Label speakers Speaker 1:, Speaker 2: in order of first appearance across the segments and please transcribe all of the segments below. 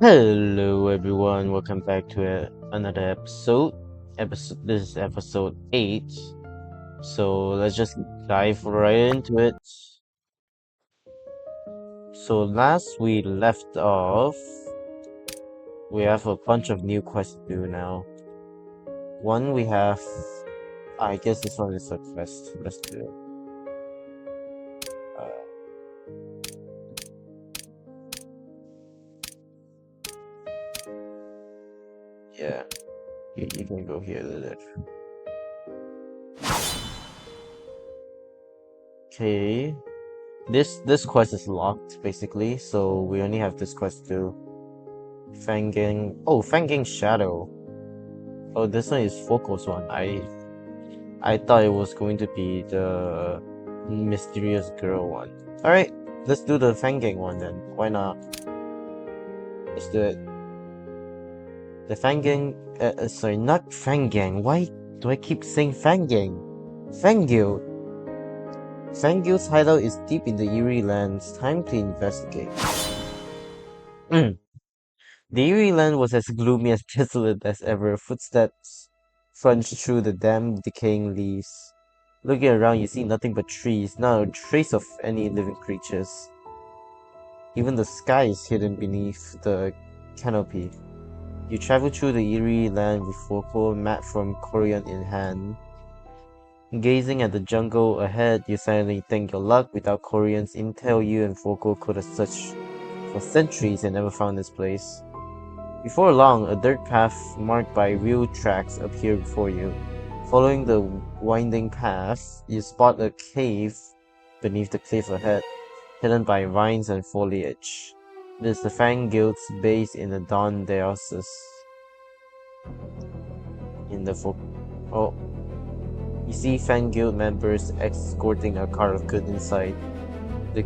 Speaker 1: Hello everyone, welcome back to another episode. This is episode 8. So let's just dive right into it. So last we left off, we have a bunch of new quests to do now. One we have, I guess this one is a quest. Let's do it. Uh, yeah, you can go here. Okay, this quest is locked basically, so we only have this quest to Fanging. Oh, Fanging Shadow. Oh, this one is Focus one. I thought it was going to be the mysterious girl one. All right, let's do the Fanging one then. Why not? Let's do it. The Fanging. Sorry, not Fanging. Why do I keep saying Fanging? Fangil. Fangil's hideout is deep in the Eerie Lands. Time to investigate. The Eerie Land was as gloomy as desolate as ever. Footsteps crunch through the damp, decaying leaves. Looking around, you see nothing but trees, not a trace of any living creatures. Even the sky is hidden beneath the canopy. You travel through the eerie land with Foucault, map from Corian in hand. Gazing at the jungle ahead, you silently thank your luck. Without Corian's intel, you and Foucault could have searched for centuries and never found this place. Before long, a dirt path marked by wheel tracks appeared before you. Following the winding path, you spot a cave beneath the cliff ahead, hidden by vines and foliage. It is the Fang Guild's base in the Dawn Diocese. Oh, you see Fang Guild members escorting a car of goods inside. The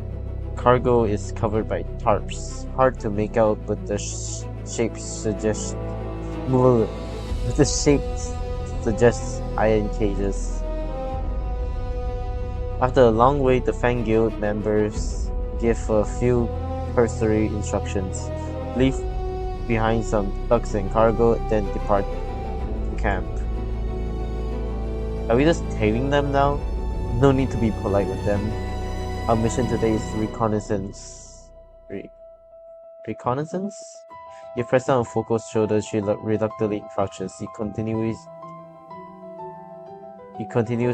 Speaker 1: cargo is covered by tarps, hard to make out, but the shape suggests iron cages. After a long wait, the Fang Guild members give a few cursory instructions. Leave behind some trucks and cargo, then depart camp. Are we just tailing them now? No need to be polite with them. Our mission today is reconnaissance. Reconnaissance? You press down on Foucault's shoulder, she reluctantly crouches. He continues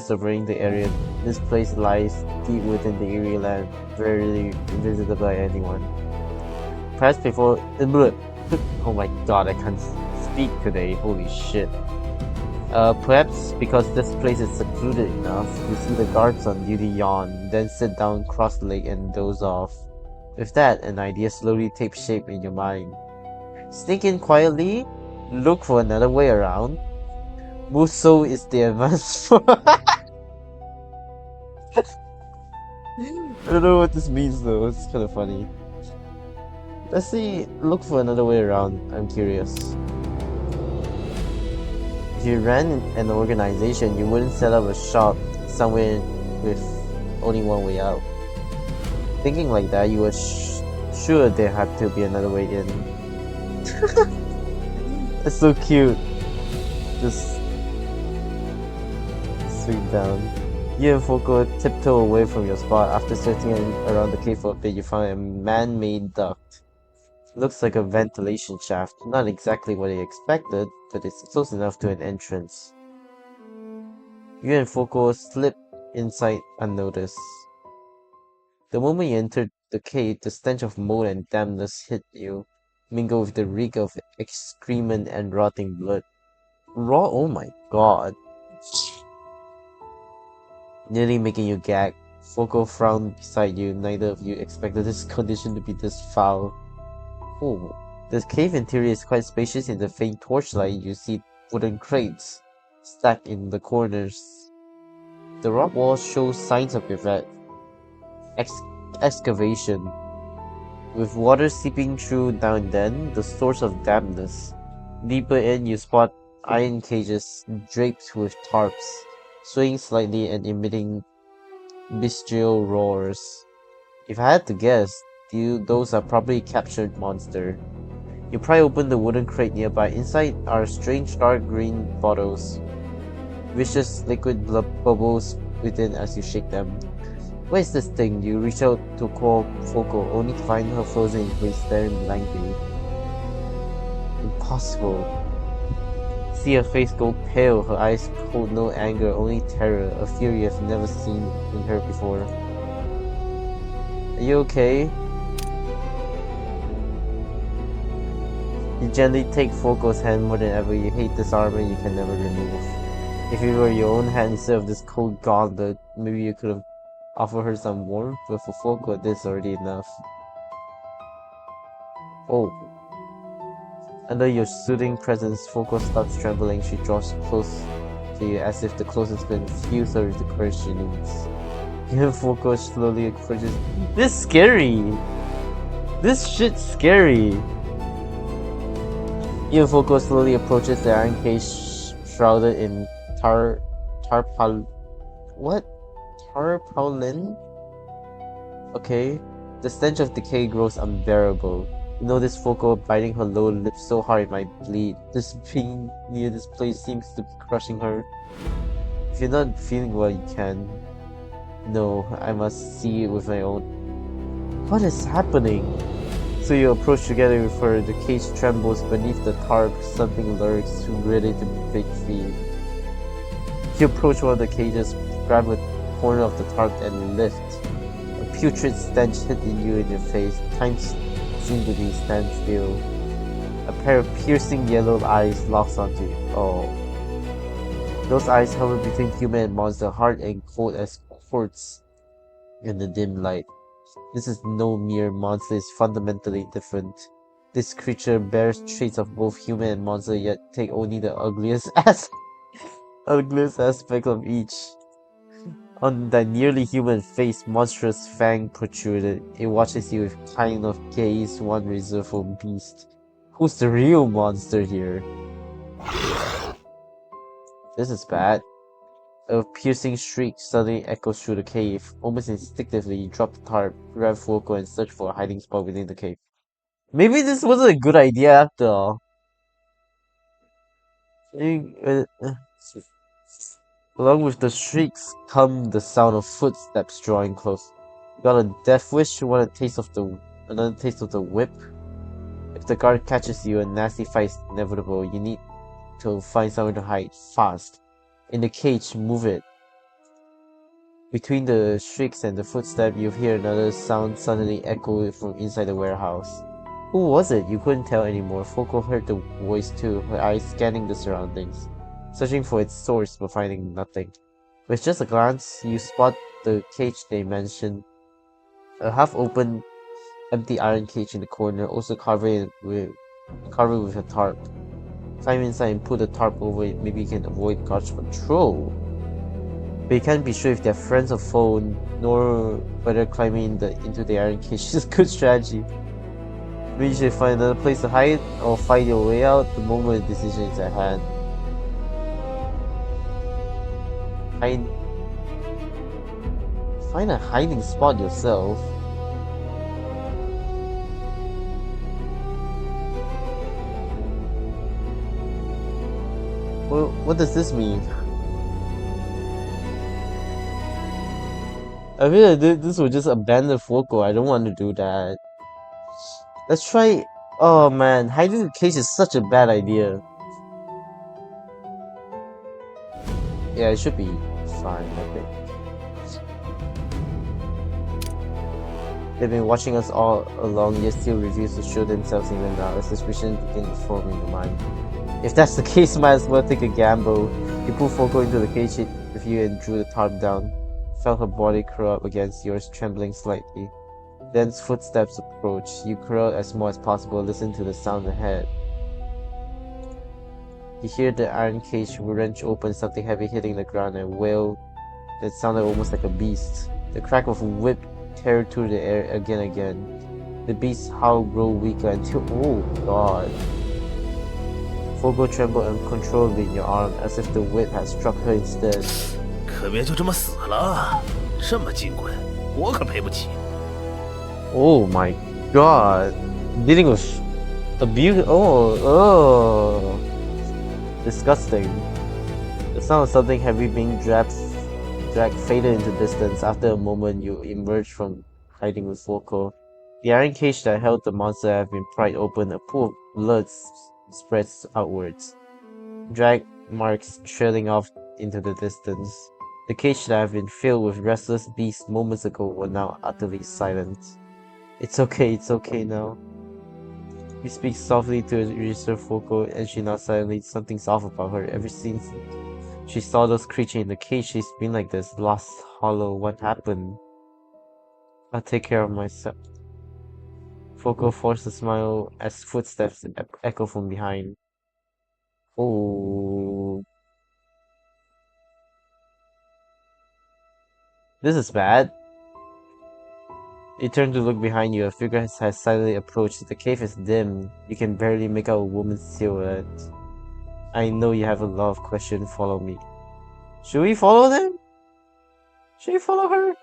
Speaker 1: surveying the area. This place lies deep within the eerie land, rarely invisible by anyone. Perhaps before... Oh my god, I can't speak today, holy shit. Perhaps because this place is secluded enough, you see the guards on duty yawn, then sit down cross-legged and doze off. With that, an idea slowly takes shape in your mind. Sneak in quietly, look for another way around. Muso is the advanced form. I don't know what this means though, it's kind of funny. Let's see, look for another way around, I'm curious. If you ran an organization, you wouldn't set up a shop somewhere with only one way out. Thinking like that, you were sure there had to be another way in. That's so cute. Just swing down. You and Foucault tiptoe away from your spot. After searching around the cave for a bit, you found a man-made duct. Looks like a ventilation shaft. Not exactly what you expected, but it's close enough to an entrance. You and Foucault slip inside unnoticed. The moment you entered the cave, the stench of mold and dampness hit you, mingled with the reek of excrement and rotting blood. Oh my god. Nearly making you gag. Foucault frowned beside you. Neither of you expected this condition to be this foul. Oh, the cave interior is quite spacious. In the faint torchlight, you see wooden crates stacked in the corners. The rock walls show signs of excavation, with water seeping through now and then, the source of dampness. Deeper in, you spot iron cages draped with tarps, swaying slightly and emitting bestial roars. If I had to guess, those are probably captured monster. You pry open the wooden crate nearby. Inside are strange dark green bottles. Vicious liquid bubbles within as you shake them. What is this thing? You reach out to call Foco, only to find her frozen in place, staring blankly. Impossible. See her face go pale, her eyes hold no anger, only terror, a fury I've never seen in her before. Are you okay? You gently take Foco's hand more than ever. You hate this armor you can never remove. If it were your own hand instead of this cold gauntlet, maybe you could have offered her some warmth, but for Foco this is already enough. Oh. Under your soothing presence, Foco stops trembling. She draws close to you as if the closest could infuse her with the courage she needs. Even Foco slowly approaches. This is scary! This shit's scary! Even Foco slowly approaches the iron cage shrouded in tarpaulin? Okay. The stench of decay grows unbearable. You notice Foco biting her lower lip so hard it might bleed. This being near this place seems to be crushing her. If you're not feeling well, you can. No, I must see it with my own. What is happening? So you approach together with her. The cage trembles beneath the tarp. Something lurks, ready to break free. You approach one of the cages, grab a corner of the tarp and lift. A putrid stench hitting you in your face. Time seemed to be standstill. A pair of piercing yellow eyes locks onto you. Oh. Those eyes hover between human and monster, hard and cold as quartz in the dim light. This is no mere monster, it's fundamentally different. This creature bears traits of both human and monster, yet take only the ugliest aspect of each. On that nearly human face, monstrous Fang protruded. It watches you with kind of gaze, one reserved for beast. Who's the real monster here? This is bad. A piercing shriek suddenly echoes through the cave. Almost instinctively, you drop the tarp, grab Foco, and search for a hiding spot within the cave. Maybe this wasn't a good idea after all. Along with the shrieks come the sound of footsteps drawing close. You got a death wish? You want another taste of the whip? If the guard catches you, a nasty fight is inevitable. You need to find somewhere to hide fast. In the cage, move it. Between the shrieks and the footstep, you hear another sound suddenly echo from inside the warehouse. Who was it? You couldn't tell anymore. Foco heard the voice too, her eyes scanning the surroundings, searching for its source but finding nothing. With just a glance, you spot the cage they mentioned. A half-open, empty iron cage in the corner, also covered with a tarp. Climb inside and put the tarp over it. Maybe you can avoid guards patrol. But you can't be sure if they're friends or foe, nor whether climbing into the iron cage is a good strategy. Maybe you should find another place to hide or fight your way out. The moment the decision is at hand. Find a hiding spot yourself. Well, what does this mean? I feel like this will just abandon Foco. I don't want to do that. Let's try. Oh man, hiding the cage is such a bad idea. Yeah, it should be fine, I think. They've been watching us all along, yet still refuse to show themselves even now. A suspicion begins to form in your mind. If that's the case, might as well take a gamble. You pull Foco into the cage with you and drew the tarp down. Felt her body curl up against yours, trembling slightly. Then footsteps approach. You curl as small as possible, listen to the sound ahead. You hear the iron cage wrench open, something heavy hitting the ground, and a wail that sounded almost like a beast. The crack of a whip tear through the air again. The beast's howl grow weaker until— oh god. Foco trembled uncontrollably in your arm, as if the whip had struck her instead.
Speaker 2: 可别就这么死了，这么金贵，我可赔不起。
Speaker 1: Oh my god. Dealing with Oh, disgusting. The sound of something heavy being dragged faded into distance. After a moment, you emerge from hiding with Volko. The iron cage that held the monster had been pried open. A pool of blood spreads outwards, drag marks trailing off into the distance. The cage that had been filled with restless beasts moments ago were now utterly silent. It's okay now. You speak softly to Register Foco, and she nods silently. Something's off about her. Ever since she saw those creatures in the cage, she's been like this, lost, hollow. What happened? I'll take care of myself. Foco forced a smile as footsteps echo from behind. Oh, this is bad. You turn to look behind you. A figure has silently approached. The cave is dim. You can barely make out a woman's silhouette. I know you have a lot of questions. Follow me. Should we follow them? Should we follow her?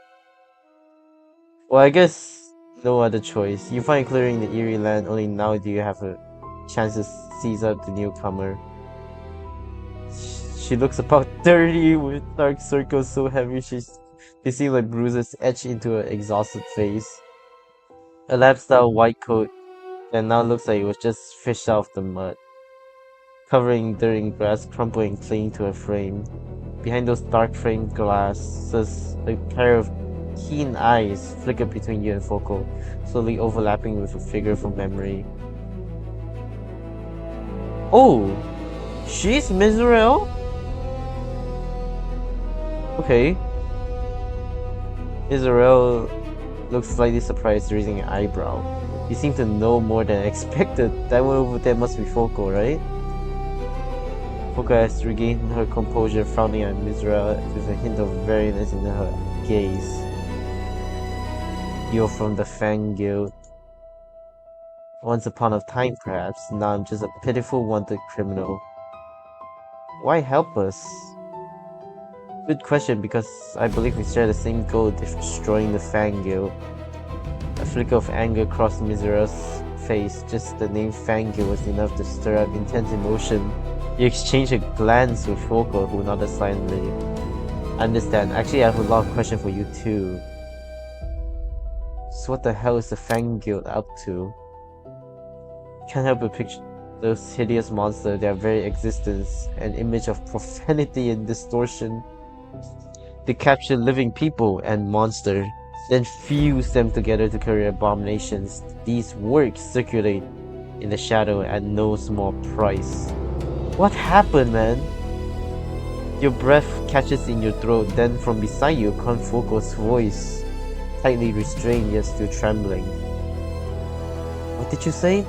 Speaker 1: Well, I guess no other choice. You find clearing the eerie land. Only now do you have a chance to seize up the newcomer. She looks about 30 with dark circles so heavy they seem like bruises etched into her exhausted face. A lab-style white coat that now looks like it was just fished out of the mud, covering dirt and grass, crumbling and clinging to her frame. Behind those dark framed glasses, a pair of keen eyes flicker between you and Foco, slowly overlapping with a figure from memory. Oh! She's Mizrael? Okay. Mizrael looks slightly surprised, raising an eyebrow. You seem to know more than I expected. That one over there must be Foco, right? Foco has regained her composure, frowning at Mizrael with a hint of weariness in her gaze. You're from the Fang Guild. Once upon a time, perhaps. Now I'm just a pitiful, wanted criminal. Why help us? Good question, because I believe we share the same goal, destroying the Fang Guild. A flicker of anger crossed Mizrael's face. Just the name Fang Guild was enough to stir up intense emotion. You exchange a glance with Foco, who nodded silently. Understand. Actually, I have a lot of questions for you too. So what the hell is the Fang Guild up to? Can't help but picture those hideous monsters, their very existence, an image of profanity and distortion. They capture living people and monsters, then fuse them together to create abominations. These works circulate in the shadow at no small price. What happened, man? Your breath catches in your throat, then from beside you comes Foco's voice, tightly restrained yet still trembling. What did you say?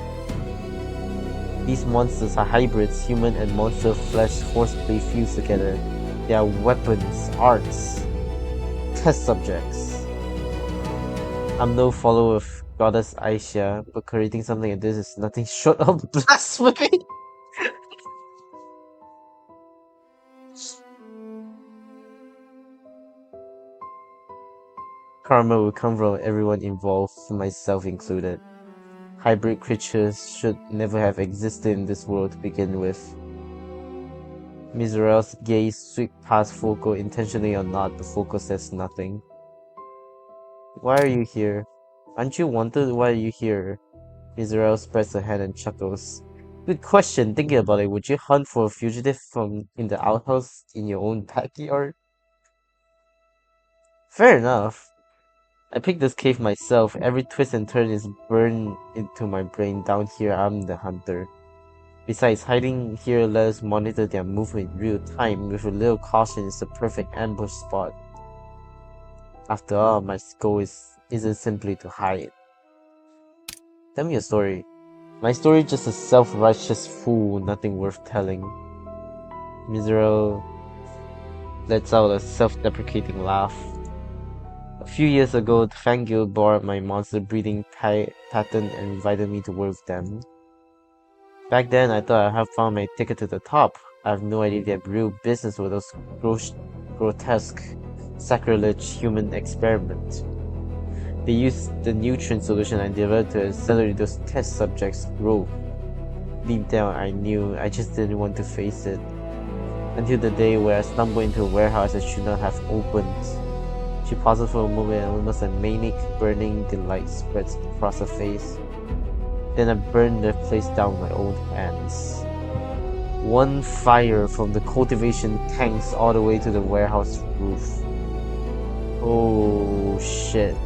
Speaker 1: These monsters are hybrids, human and monster flesh forcibly fused together. They are weapons, arts, test subjects. I'm no follower of Goddess Aisha, but creating something like this is nothing short of blasphemy. Karma will come from everyone involved, myself included. Hybrid creatures should never have existed in this world to begin with. Mizrael's gaze swept past Foco, intentionally or not, but Foco says nothing. Why are you here? Aren't you wanted? Why are you here? Mizrael spreads her hand and chuckles. Good question. Thinking about it, would you hunt for a fugitive from in the outhouse in your own backyard? Fair enough. I picked this cave myself. Every twist and turn is burned into my brain. Down here, I'm the hunter. Besides, hiding here lets us monitor their movement in real time. With a little caution, it's the perfect ambush spot. After all, my goal isn't simply to hide. Tell me a story. My story is just a self-righteous fool, nothing worth telling. Mizrael lets out a self-deprecating laugh. A few years ago, the Fang Guild borrowed my monster breeding pattern and invited me to work with them. Back then, I thought I had found my ticket to the top. I have no idea they have real business with those grotesque, sacrilege human experiments. They used the nutrient solution I developed to accelerate those test subjects' growth. Deep down, I knew I just didn't want to face it. Until the day where I stumbled into a warehouse I should not have opened. She pauses for a moment and almost a manic, burning delight spreads across her face. Then I burned the place down with my own hands. One fire from the cultivation tanks all the way to the warehouse roof. Oh shit.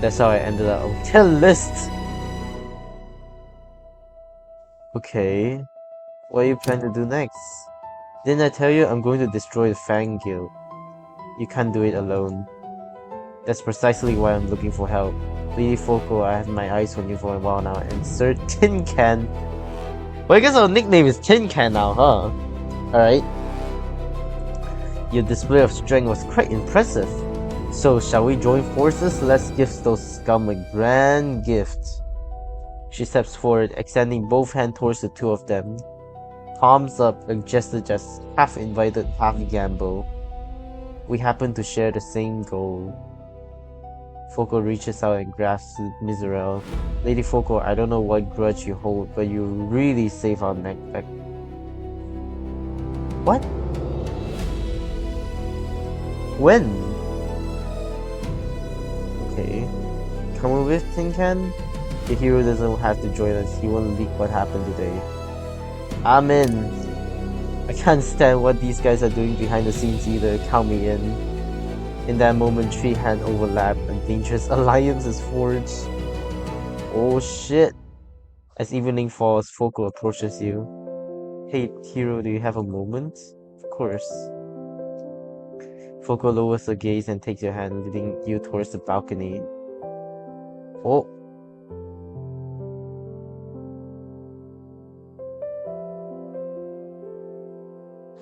Speaker 1: That's how I ended up on the list. Okay. What are you planning to do next? Didn't I tell you I'm going to destroy the Fang Guild? You can't do it alone. That's precisely why I'm looking for help. Lady Foco, I have my eyes on you for a while now, and Sir Tin Can. Well, I guess our nickname is Tin Can now, huh? Alright. Your display of strength was quite impressive. So, shall we join forces? Let's give those scum a grand gift. She steps forward, extending both hands towards the two of them. Palms up, a gesture just half invited, half gamble. We happen to share the same goal. Foco reaches out and grasps Miserel. Lady Foco, I don't know what grudge you hold, but you really saved our neck back. What? When? Okay. Coming with Tin Can? The hero doesn't have to join us, he won't leak what happened today. I'm in. I can't stand what these guys are doing behind the scenes either, count me in. In that moment, three hands overlap, a dangerous alliance is forged. Oh shit. As evening falls, Foco approaches you. Hey, hero, do you have a moment? Of course. Foco lowers her gaze and takes your hand, leading you towards the balcony. Oh.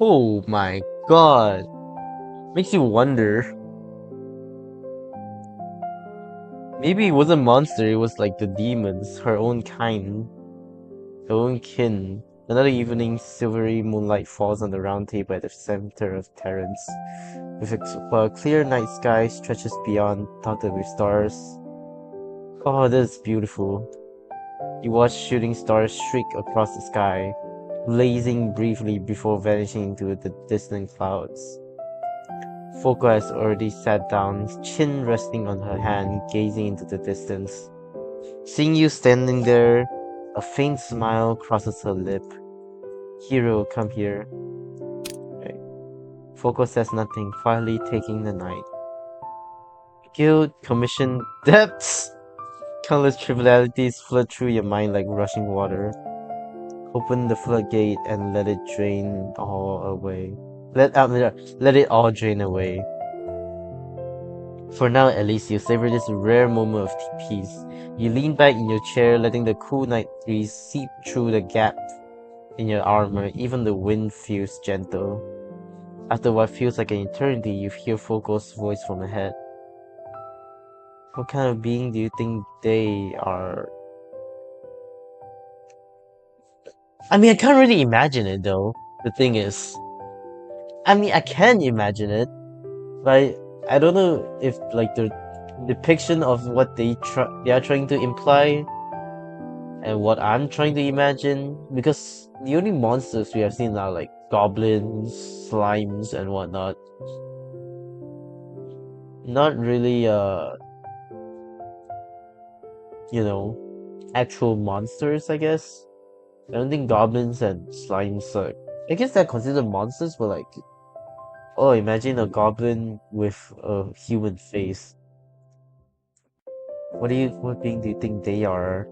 Speaker 1: Oh my god. Makes you wonder. Maybe it wasn't monster, it was like the demons, her own kind. Her own kin. Another evening, silvery moonlight falls on the round table at the center of Terrence. While a clear night sky stretches beyond, dotted with stars. Oh, this is beautiful. You watch shooting stars streak across the sky, blazing briefly before vanishing into the distant clouds. Foco has already sat down, chin resting on her hand, gazing into the distance. Seeing you standing there, a faint smile crosses her lip. Hero, come here. Right. Foco says nothing, quietly taking the night. Guild, commission, depths! Countless trivialities flood through your mind like rushing water. Open the floodgate and let it drain all away. Let it all drain away. For now, at least, you savor this rare moment of peace. You lean back in your chair, letting the cool night breeze seep through the gap in your armor. Even the wind feels gentle. After what feels like an eternity, you hear Foco's voice from ahead. What kind of being do you think they are? I mean, I can't really imagine it though. The thing is, I mean, I can imagine it, but I don't know if like the depiction of what they are trying to imply and what I'm trying to imagine, because the only monsters we have seen are like goblins, slimes, and whatnot. Not really, you know, actual monsters, I guess. I don't think goblins and slimes are. I guess they're considered monsters, but like, oh, imagine a goblin with a human face. What being do you think they are?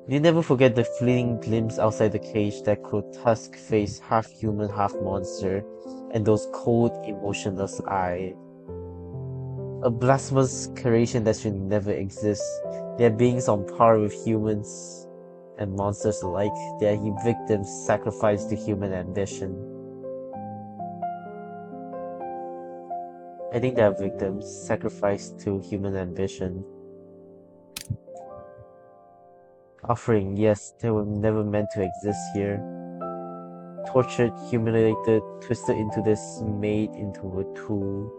Speaker 1: You never forget the fleeting glimpse outside the cage, that grotesque face, half human, half monster, and those cold, emotionless eyes. A blasphemous creation that should never exist. They are beings on par with humans and monsters alike. They are victims sacrificed to human ambition. I think they are victims sacrificed to human ambition. Offering, yes, they were never meant to exist here. Tortured, humiliated, twisted into this, made into a tool.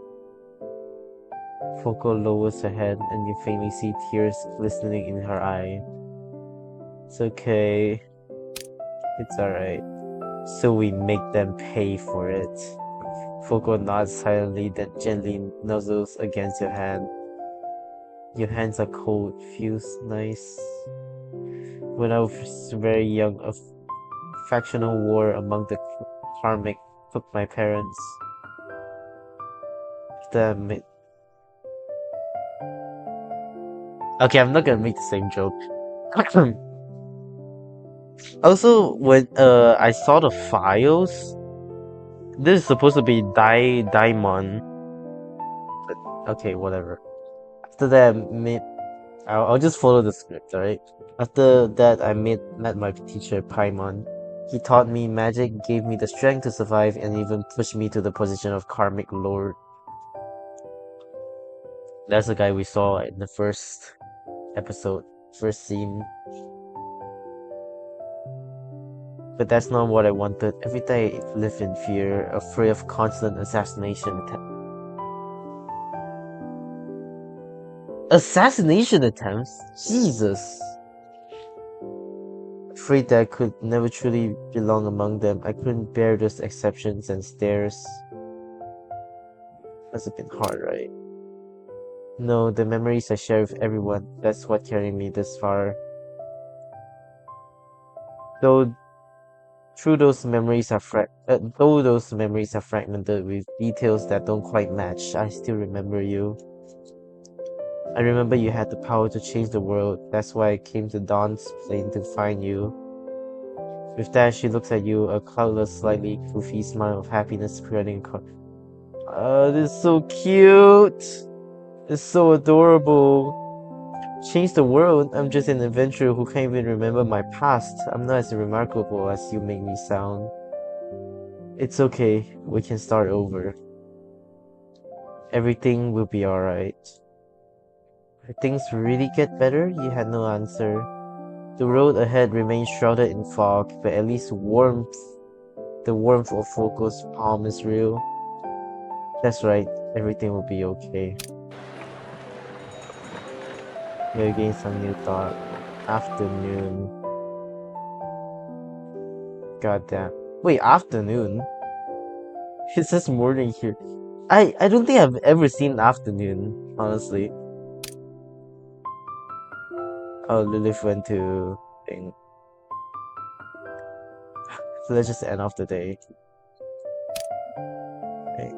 Speaker 1: Foco lowers her head and you faintly see tears glistening in her eye. It's okay. It's alright. So we make them pay for it. Foucault nods silently, then gently nuzzles against your hand. Your hands are cold, feels nice. When I was very young, a factional war among the karmic took my parents. Damn it. Okay, I'm not gonna make the same joke. Also, when I saw the files, this is supposed to be Daimon. But okay, whatever. After that, I'll just follow the script, alright? After that, I met my teacher, Paimon. He taught me magic, gave me the strength to survive, and even pushed me to the position of Karmic Lord. That's the guy we saw in the first episode, first scene. But that's not what I wanted. Every day I live in fear, afraid of constant assassination Assassination attempts? Jesus. Afraid that I could never truly belong among them. I couldn't bear those exceptions and stares. Must have been hard, right? No, the memories I share with everyone. That's what carried me this far. Though those memories are fragmented with details that don't quite match, I still remember you. I remember you had the power to change the world. That's why I came to Dawn's plane to find you. With that, she looks at you, a cloudless, slightly goofy smile of happiness spreading across. This is so cute. It's so adorable. Change the world? I'm just an adventurer who can't even remember my past. I'm not as remarkable as you make me sound. It's okay. We can start over. Everything will be alright. Did things really get better? You had no answer. The road ahead remained shrouded in fog, but at least the warmth of Foucault's palm is real. That's right, everything will be okay. You're getting some new thought. Afternoon. Goddamn. Wait, afternoon? It says morning here. I don't think I've ever seen afternoon, honestly. Oh, Lilith went to thing. So let's just end off the day. Okay.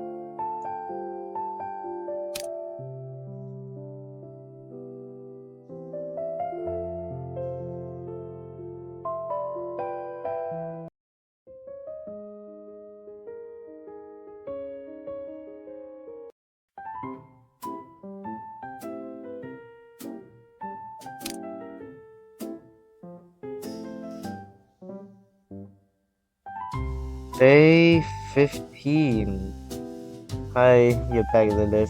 Speaker 1: Day 15. Hi, you're back, Lilith.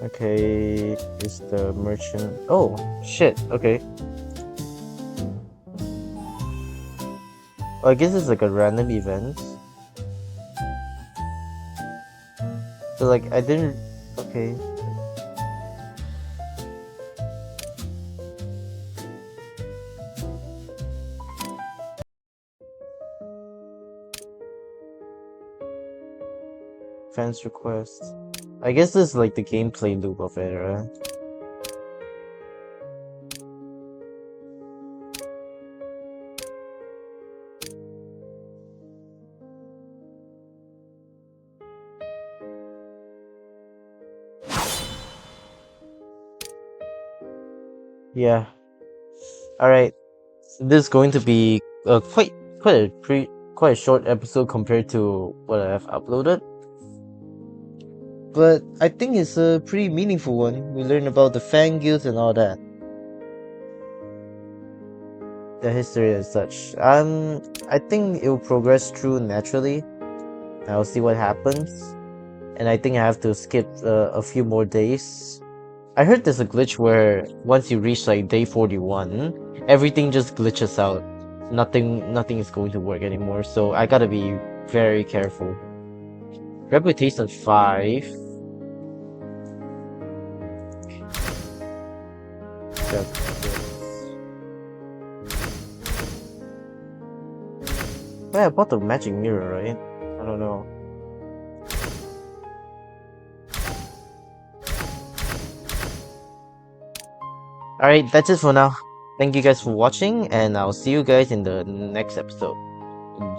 Speaker 1: Okay, is the merchant. Oh, shit, okay. Oh, I guess it's like a random event. So, like, I didn't. Okay. Fans request. I guess this is like the gameplay loop of it, right? Yeah. Alright. So this is going to be quite a short episode compared to what I have uploaded. But I think it's a pretty meaningful one. We learn about the Fang guilds and all that. The history as such. I think it will progress through naturally. I'll see what happens. And I think I have to skip a few more days. I heard there's a glitch where once you reach like day 41, everything just glitches out. Nothing is going to work anymore. So I gotta be very careful. Reputation 5. Check this. Wait, I bought the magic mirror, right? I don't know. Alright, that's it for now. Thank you guys for watching, and I'll see you guys in the next episode.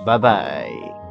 Speaker 1: Bye bye.